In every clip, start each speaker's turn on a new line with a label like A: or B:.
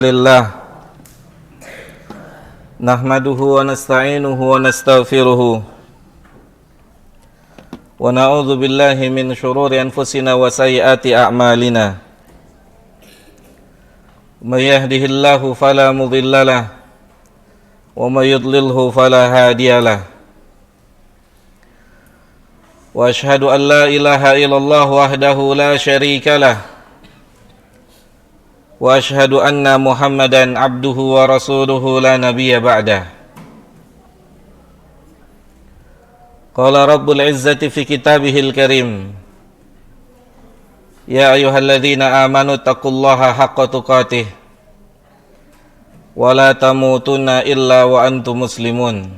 A: Lillah nahmaduhu wa nasta'inuhu wa nastaghfiruhu wa na'udzu billahi min shururi anfusina wa sayyiati a'malina. May yahdihillahu fala mudhillalah wa may yudlilhu fala hadiyalah. Wa asyhadu an la ilaha illallah wahdahu la syarikalah wa asyhadu anna Muhammadan abduhu wa rasuluhu la nabiyya ba'dah. Qala Rabbul Izzati fi kitabihil karim, ya ayyuhalladzina amanu taqullaha haqqa tuqatih wa la tamutunna illa wa antum muslimun.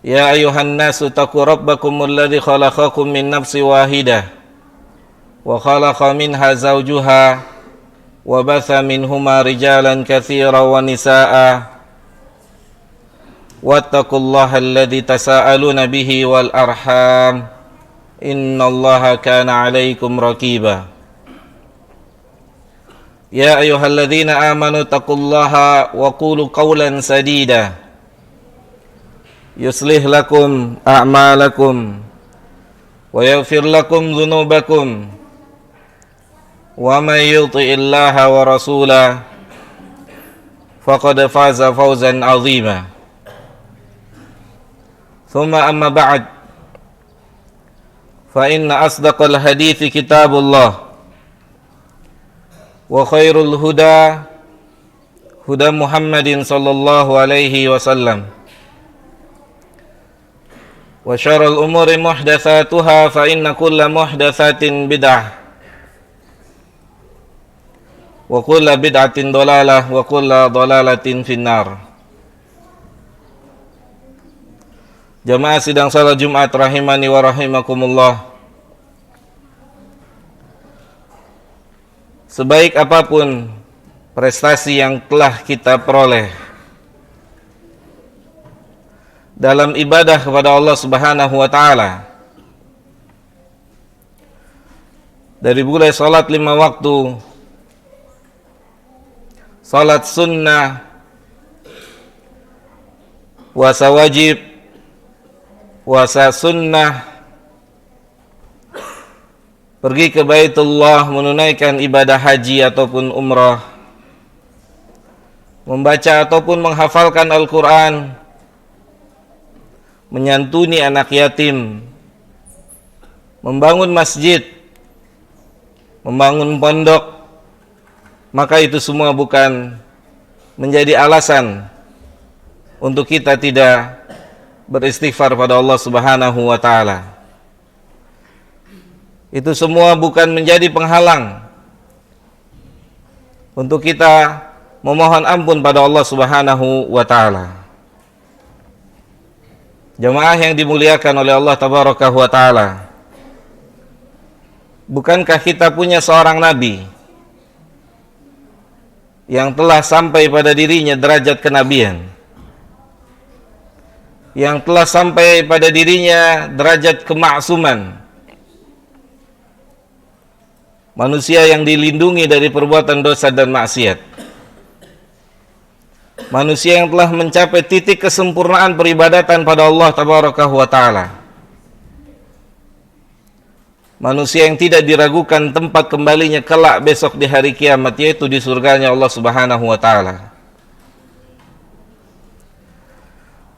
A: Ya ayyuhan nasu taqu rabbakumul ladzi khalaqakum min nafsin wahidah wa khalaqa minha zawjuha wa batha minhuma rijalan katsiran wa nisaa'a wattaqullaha alladzi tasaaluna bihi wal arham innallaha kana 'alaikum raqiba. Ya ayyuhalladzina amanu taqullaha wa qulu qawlan sadida yuslih lakum a'malakum wa yaghfir lakum dhunubakum wa may yuti'illaha wa rasulahu faqad faza fawzan 'azima. Thumma amma ba'd, fa inna asdaqal hadithi kitabullah wa khairul huda huda Muhammadin sallallahu alaihi wasallam wa syarrul umuri muhdatsatuha fa inna kulla muhdatsatin bid'ah wa kulla bid'atin dolalah wa kulla dolalatin finnar. Jamaah sidang salat Jumat rahimani wa rahimakumullah. Sebaik apapun prestasi yang telah kita peroleh dalam ibadah kepada Allah Subhanahu wa taala, dari mulai salat 5 waktu, salat sunnah, puasa wajib, puasa sunnah, pergi ke Baitullah menunaikan ibadah haji ataupun umrah, membaca ataupun menghafalkan Al-Quran, menyantuni anak yatim, membangun masjid, membangun pondok, maka itu semua bukan menjadi alasan untuk kita tidak beristighfar pada Allah Subhanahu wa taala. Itu semua bukan menjadi penghalang untuk kita memohon ampun pada Allah Subhanahu wa taala. Jamaah yang dimuliakan oleh Allah Tabaraka wa taala, bukankah kita punya seorang nabi yang telah sampai pada dirinya derajat kenabian, yang telah sampai pada dirinya derajat kemaksuman, manusia yang dilindungi dari perbuatan dosa dan maksiat, manusia yang telah mencapai titik kesempurnaan peribadatan pada Allah Tabaraka wa taala, manusia yang tidak diragukan tempat kembalinya kelak besok di hari kiamat, yaitu di surganya Allah Subhanahu wa taala.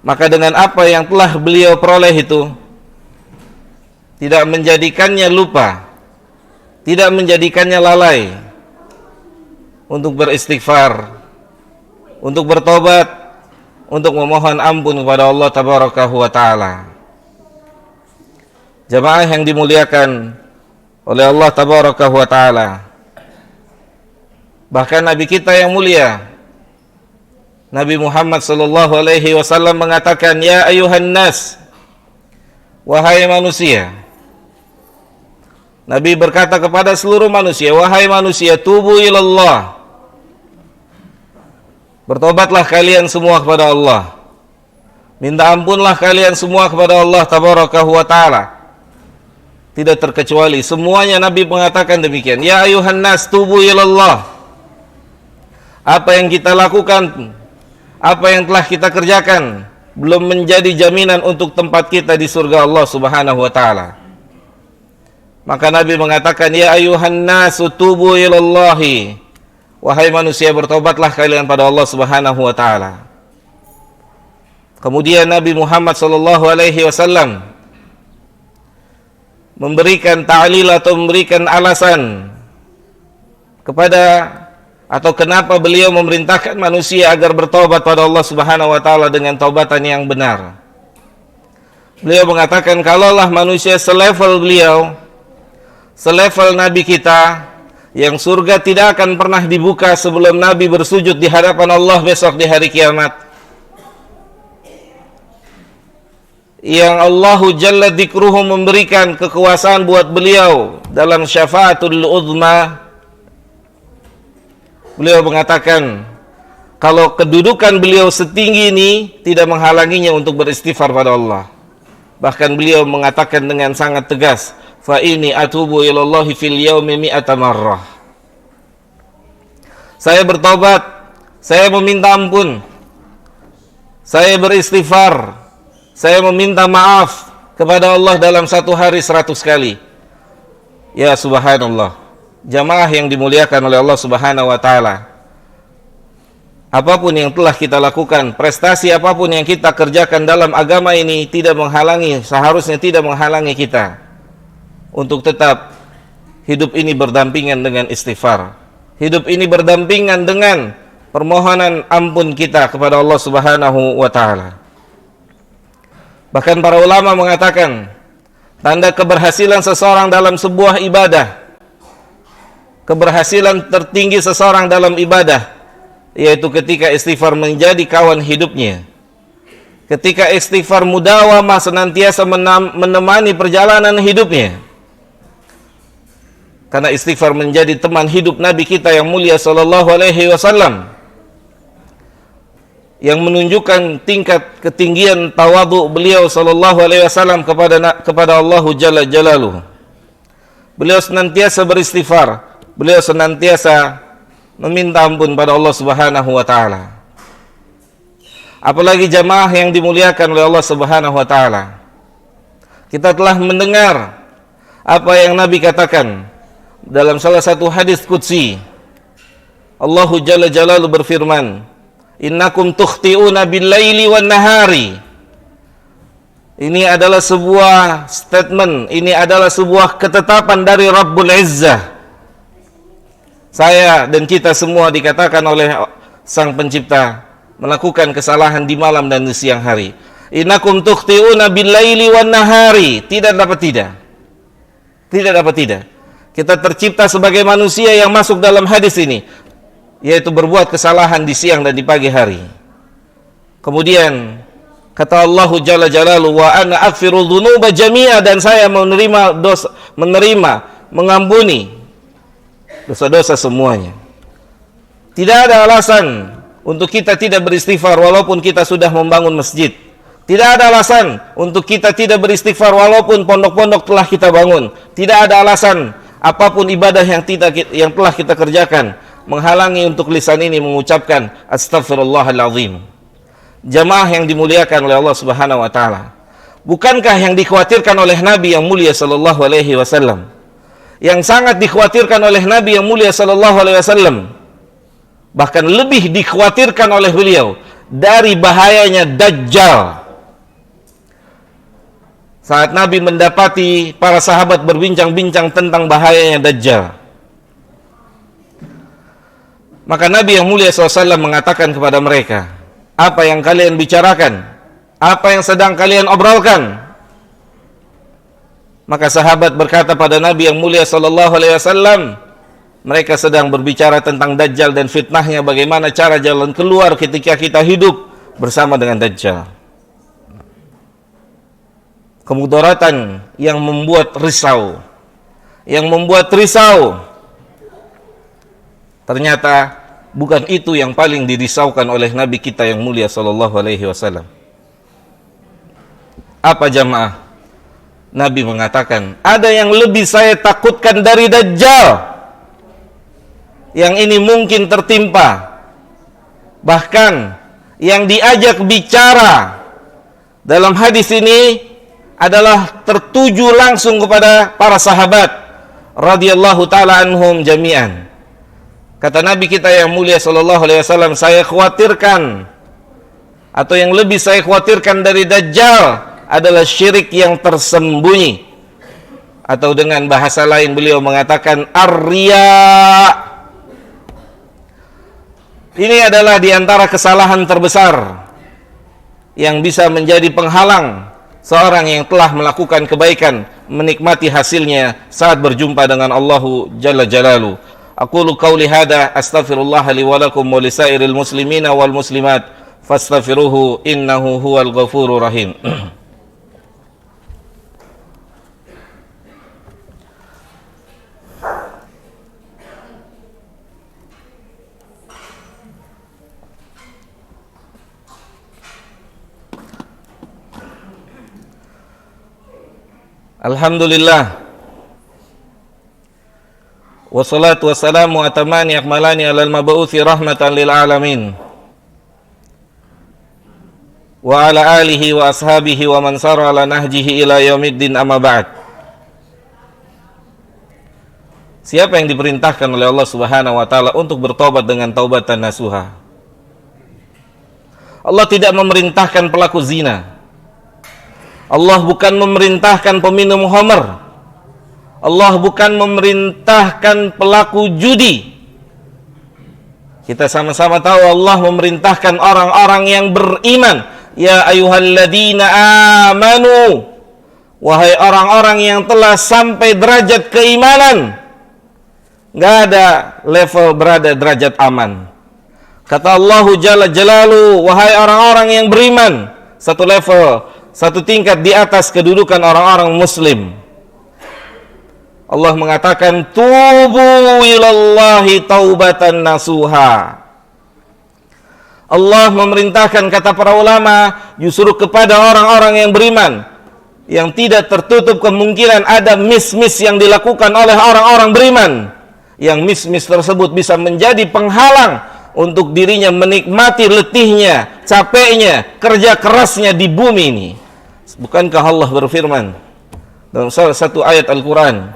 A: Maka dengan apa yang telah beliau peroleh itu, tidak menjadikannya lupa, tidak menjadikannya lalai untuk beristighfar, untuk bertobat, untuk memohon ampun kepada Allah Tabaraka wa taala. Jamaah yang dimuliakan oleh Allah Tabaraka wa taala, bahkan Nabi kita yang mulia Nabi Muhammad sallallahu alaihi wasallam mengatakan, ya ayuhan nas, wahai manusia. Nabi berkata kepada seluruh manusia, wahai manusia, tubu ilallah, bertobatlah kalian semua kepada Allah, minta ampunlah kalian semua kepada Allah Tabaraka wa taala. Tidak terkecuali, semuanya Nabi mengatakan demikian. Ya ayuhan nas tubu ilallah, apa yang kita lakukan, apa yang telah kita kerjakan belum menjadi jaminan untuk tempat kita di surga Allah Subhanahu wa taala. Maka Nabi mengatakan, ya ayuhan nasu tubu ilallahi, wahai manusia, bertobatlah kalian pada Allah Subhanahu wa taala. Kemudian Nabi Muhammad sallallahu alaihi wasallam memberikan ta'lil atau memberikan alasan kepada atau kenapa beliau memerintahkan manusia agar bertobat pada Allah Subhanahu wa taala dengan taubatan yang benar. Beliau mengatakan, kalaulah manusia selevel beliau, selevel Nabi kita, yang surga tidak akan pernah dibuka sebelum Nabi bersujud di hadapan Allah besok di hari kiamat, yang Allahu Jalla Dzikruhu memberikan kekuasaan buat beliau dalam syafaatul uzma. Beliau mengatakan, kalau kedudukan beliau setinggi ini tidak menghalanginya untuk beristighfar pada Allah. Bahkan beliau mengatakan dengan sangat tegas, fa inni atubu ilallahi fil yaumi mi'ata marrah. Saya bertobat, saya meminta ampun, saya beristighfar, saya meminta maaf kepada Allah dalam satu hari 100 kali. Ya subhanallah. Jamaah yang dimuliakan oleh Allah Subhanahu wa taala, apapun yang telah kita lakukan, prestasi apapun yang kita kerjakan dalam agama ini tidak menghalangi, seharusnya tidak menghalangi kita untuk tetap hidup ini berdampingan dengan istighfar. Hidup ini berdampingan dengan permohonan ampun kita kepada Allah Subhanahu wa taala. Bahkan para ulama mengatakan, tanda keberhasilan seseorang dalam sebuah ibadah, keberhasilan tertinggi seseorang dalam ibadah, yaitu ketika istighfar menjadi kawan hidupnya. Ketika istighfar mudawamah, senantiasa menemani perjalanan hidupnya. Karena istighfar menjadi teman hidup Nabi kita yang mulia sallallahu alaihi wasallam, yang menunjukkan tingkat ketinggian tawadhu beliau sallallahu alaihi wasallam kepada Allah Jalla Jalaluhu. Beliau senantiasa beristighfar, beliau senantiasa meminta ampun pada Allah Subhanahu wa taala. Apalagi jamaah yang dimuliakan oleh Allah Subhanahu wa taala, kita telah mendengar apa yang Nabi katakan dalam salah satu hadis qudsi. Allah Jalla Jalaluhu berfirman, innakum tukhti'una bil-laili wan-nahari. Ini adalah sebuah statement, ini adalah sebuah ketetapan dari Rabbul Izzah. Saya dan kita semua dikatakan oleh Sang Pencipta melakukan kesalahan di malam dan di siang hari. Innakum tukhti'una bil-laili wan-nahari. Tidak dapat tidak. Tidak dapat tidak. Kita tercipta sebagai manusia yang masuk dalam hadis ini, yaitu berbuat kesalahan di siang dan di pagi hari. Kemudian kata Allah Jalla Jalaluhu, wa ana aghfiru dzunuba jami'a, dan saya menerima dosa, mengampuni dosa-dosa semuanya. Tidak ada alasan untuk kita tidak beristighfar walaupun kita sudah membangun masjid. Tidak ada alasan untuk kita tidak beristighfar walaupun pondok-pondok telah kita bangun. Tidak ada alasan apapun ibadah yang telah kita kerjakan menghalangi untuk lisan ini mengucapkan astagfirullahaladzim. Jamaah yang dimuliakan oleh Allah Subhanahu wa taala, bukankah yang dikhawatirkan oleh Nabi yang mulia sallallahu alaihi wasallam, yang sangat dikhawatirkan oleh Nabi yang mulia sallallahu alaihi wasallam, bahkan lebih dikhawatirkan oleh beliau dari bahayanya Dajjal? Saat Nabi mendapati para sahabat berbincang-bincang tentang bahayanya Dajjal, maka Nabi yang mulia SAW mengatakan kepada mereka, apa yang kalian bicarakan? Apa yang sedang kalian obrolkan? Maka sahabat berkata pada Nabi yang mulia SAW, mereka sedang berbicara tentang Dajjal dan fitnahnya, bagaimana cara jalan keluar ketika kita hidup bersama dengan Dajjal. Kemudaratan yang membuat risau, ternyata bukan itu yang paling dirisaukan oleh Nabi kita yang mulia sallallahu alaihi wasallam. Apa jamaah? Nabi mengatakan, ada yang lebih saya takutkan dari Dajjal. Yang ini mungkin tertimpa Bahkan yang diajak bicara dalam hadis ini adalah tertuju langsung kepada para sahabat radhiyallahu taala anhum jami'an. Kata Nabi kita yang mulia sallallahu alaihi wasallam, saya khawatirkan, atau yang lebih saya khawatirkan dari Dajjal adalah syirik yang tersembunyi. Atau dengan bahasa lain beliau mengatakan ar-riya. Ini adalah diantara kesalahan terbesar yang bisa menjadi penghalang seorang yang telah melakukan kebaikan menikmati hasilnya saat berjumpa dengan Allahu Jalla Jalaluhu. Aqulu qauli hada astaghfirullah li wa lakum wa lisairil muslimina wal muslimat fastaghfiruhu innahu huwal ghafurur rahim. Alhamdulillah, wassalatu wassalamu atamani akmalani alal mab'uthi rahmatan lil alamin, wa ala alihi wa ashabihi wa man sara ala nahjihi ila yaumiddin, amma ba'd. Siapa yang diperintahkan oleh Allah Subhanahu wa taala untuk bertobat dengan taubatan nasuha? Allah tidak memerintahkan pelaku zina. Allah bukan memerintahkan peminum khamr. Allah bukan memerintahkan pelaku judi. Kita sama-sama tahu Allah memerintahkan orang-orang yang beriman. Ya ayyuhalladzina amanu, wahai orang-orang yang telah sampai derajat keimanan. Nggak ada level berada derajat aman. Kata Allahu Jalla Jalaluhu, wahai orang-orang yang beriman, satu level, satu tingkat di atas kedudukan orang-orang muslim. Allah mengatakan tubu ilallahi taubatan nasuha. Allah memerintahkan, kata para ulama, justru kepada orang-orang yang beriman, yang tidak tertutup kemungkinan ada mis-mis yang dilakukan oleh orang-orang beriman, yang mis-mis tersebut bisa menjadi penghalang untuk dirinya menikmati letihnya, capeknya, kerja kerasnya di bumi ini. Bukankah Allah berfirman dalam salah satu ayat Al-Quran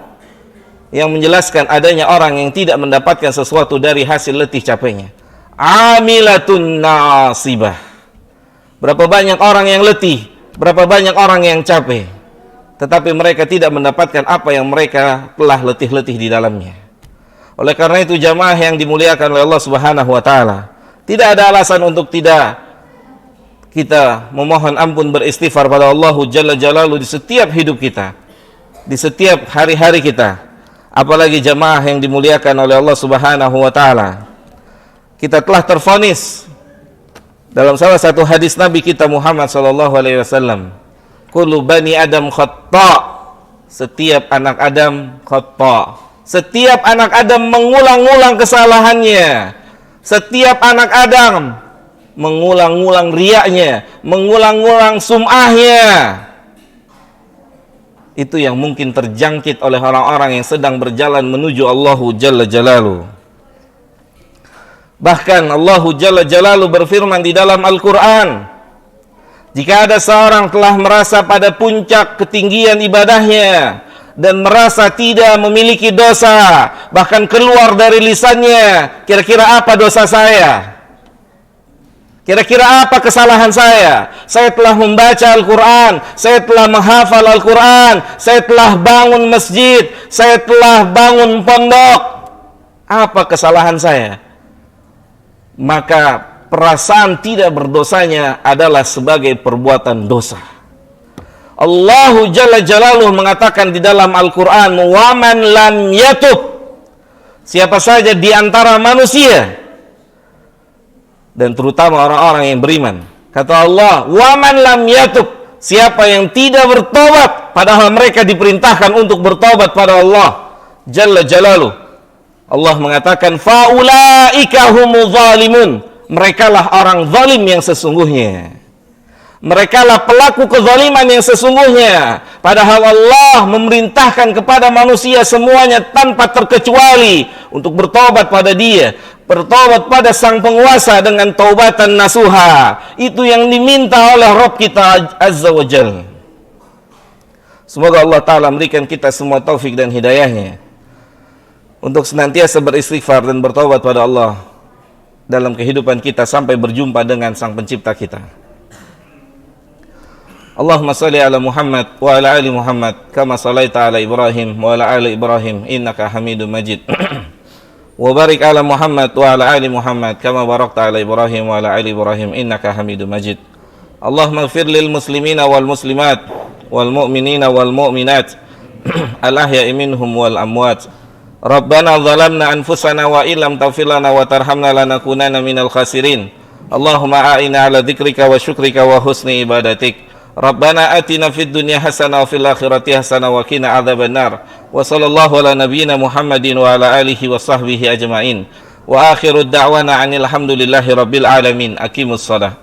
A: yang menjelaskan adanya orang yang tidak mendapatkan sesuatu dari hasil letih capeknya? Amilatun nasibah. Berapa banyak orang yang letih, berapa banyak orang yang capek, tetapi mereka tidak mendapatkan apa yang mereka telah letih-letih di dalamnya. Oleh karena itu jamaah yang dimuliakan oleh Allah Subhanahu wa taala, tidak ada alasan untuk tidak kita memohon ampun, beristighfar pada Allahu Jalla Jalaluhu di setiap hidup kita, di setiap hari-hari kita. Apalagi jamaah yang dimuliakan oleh Allah Subhanahu wa taala, kita telah tervonis dalam salah satu hadis Nabi kita Muhammad sallallahu alaihi wasallam, kullu bani Adam khata', setiap anak Adam khata'. Setiap anak Adam mengulang-ulang kesalahannya. Setiap anak Adam mengulang-ulang riyaknya, mengulang-ulang sum'ahnya. Itu yang mungkin terjangkit oleh orang-orang yang sedang berjalan menuju Allahu Jalla Jalaluhu. Bahkan Allahu Jalla Jalaluhu berfirman di dalam Al-Quran, jika ada seorang telah merasa pada puncak ketinggian ibadahnya dan merasa tidak memiliki dosa, bahkan keluar dari lisannya, kira-kira apa dosa saya? Kira-kira apa kesalahan saya? Saya telah membaca Al-Quran, saya telah menghafal Al-Quran, saya telah bangun masjid, saya telah bangun pondok. Apa kesalahan saya? Maka perasaan tidak berdosanya adalah sebagai perbuatan dosa. Allahu Jalla Jalaluhu mengatakan di dalam Al-Quran, wa man lam yatub, siapa saja di antara manusia dan terutama orang-orang yang beriman, kata Allah, wa man lam yatub, siapa yang tidak bertobat, padahal mereka diperintahkan untuk bertobat pada Allah Jalla Jalaluhu. Allah mengatakan faulaika humuz zalimun, merekalah orang zalim yang sesungguhnya. Merekalah pelaku kezaliman yang sesungguhnya. Padahal Allah memerintahkan kepada manusia semuanya tanpa terkecuali untuk bertobat pada Dia, bertobat pada Sang Penguasa dengan taubatan nasuha. Itu yang diminta oleh Rabb kita Azza wa Jalla. Semoga Allah Ta'ala memberikan kita semua taufik dan hidayahnya untuk senantiasa beristighfar dan bertobat pada Allah dalam kehidupan kita sampai berjumpa dengan Sang Pencipta kita. Allahumma salli ala Muhammad wa ala ali Muhammad kama sallaita ala Ibrahim wa ala ali Ibrahim innaka Hamidum Majid. Wa barik ala Muhammad wa ala ali Muhammad kama barakta ala Ibrahim wa ala ali Ibrahim innaka Hamidum Majid. Allahumma ighfir lil muslimina wal muslimat wal mu'minina wal mu'minat al ahya'i minhum wal amwat. Rabbana zalamna anfusana wa illam taghfir lana wa tarhamna lanakunanna minal khasirin. Allahumma a'inna ala dzikrika wa syukrika wa husni ibadatik. Rabbana atina fid dunya hasanah wa fil akhirati hasanah wa qina adzabannar. Wa sallallahu ala nabiyyina Muhammadin wa ala alihi wa sahbihi ajmain. Wa akhiru da'wana anil hamdulillahi rabbil alamin. Aqimus shalah.